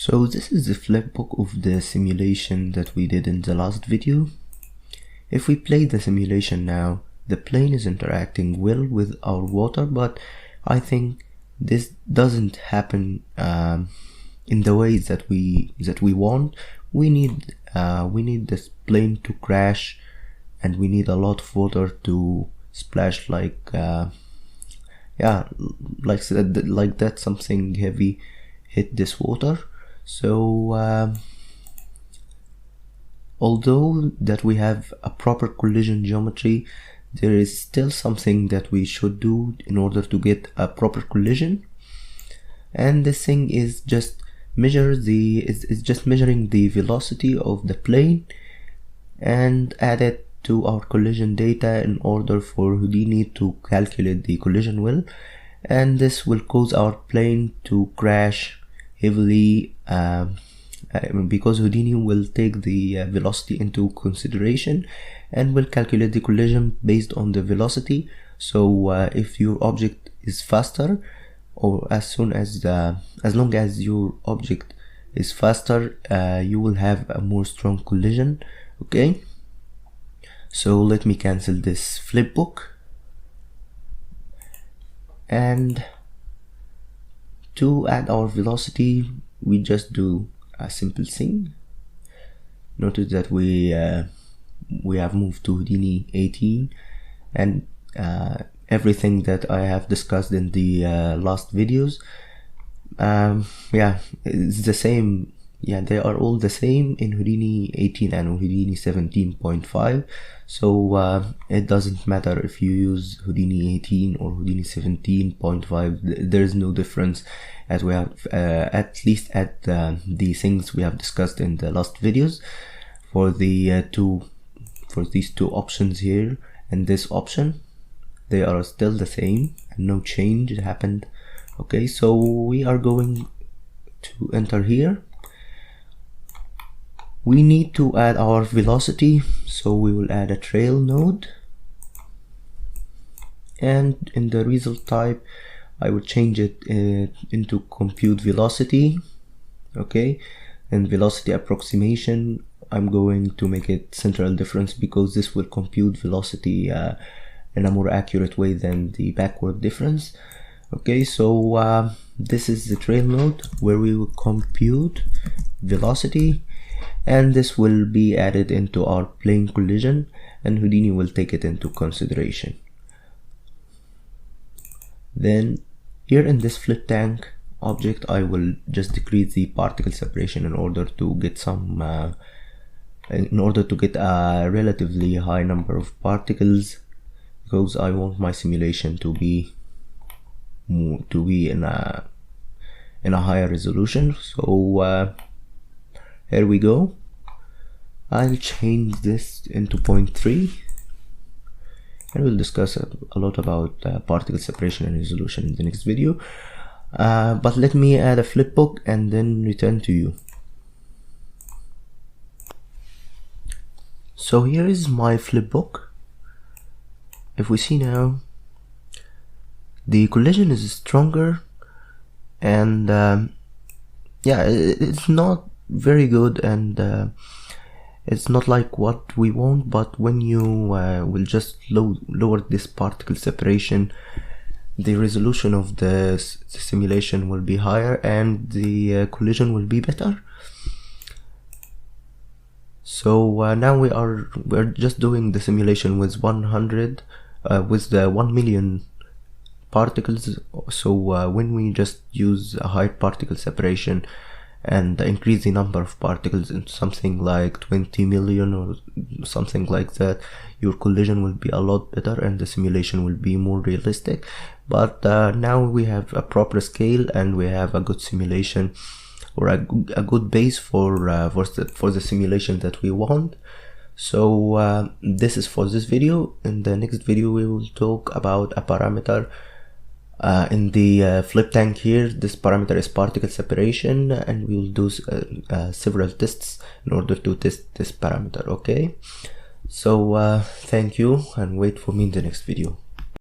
So this is the flipbook of the simulation that we did in the last video. If we play the simulation now, the plane is interacting well with our water, but I think this doesn't happen in the way that we want. We need this plane to crash, and we need a lot of water to splash, like that something heavy hit this water. So although that we have a proper collision geometry, there is still something that we should do in order to get a proper collision, and this thing is just measuring the velocity of the plane and add it to our collision data in order for Houdini to calculate the collision well, and this will cause our plane to crash heavily because Houdini will take the velocity into consideration and will calculate the collision based on the velocity. So if your object is faster, or as long as your object is faster, you will have a more strong collision. Okay, so let me cancel this flipbook, and to add our velocity we just do a simple thing. Notice that we have moved to Houdini 18, and everything that I have discussed in the last videos, it's the same. They are all the same in Houdini 18 and Houdini 17.5. So it doesn't matter if you use Houdini 18 or Houdini 17.5. There is no difference, as we have at least at the things we have discussed in the last videos. For these two options here and this option, they are still the same and no change happened. Okay, so we are going to enter here. We need to add our velocity, so we will add a trail node, and in the result type I will change it into compute velocity. Okay, and velocity approximation, I'm going to make it central difference because this will compute velocity in a more accurate way than the backward difference. Okay, so this is the trail node where we will compute velocity, and this will be added into our plane collision, and Houdini will take it into consideration. Then here in this flip tank object, I will just decrease the particle separation in order to get a relatively high number of particles, because I want my simulation to be in a higher resolution. So here we go. I'll change this into 0.3, and we'll discuss a lot about particle separation and resolution in the next video. But let me add a flipbook and then return to you. So here is my flipbook. If we see now, the collision is stronger, and it's not very good, and it's not like what we want. But when you will just lower this particle separation, the resolution of the simulation will be higher and the collision will be better. So now we're just doing the simulation with with the 1 million particles. So when we just use a high particle separation and increase the number of particles into something like 20 million or something like that, your collision will be a lot better and the simulation will be more realistic. But now we have a proper scale and we have a good simulation, or a good base for the simulation that we want. So this is for this video. In the next video we will talk about a parameter in the flip tank here. This parameter is particle separation, and we will do several tests in order to test this parameter. Okay, so thank you, and wait for me in the next video.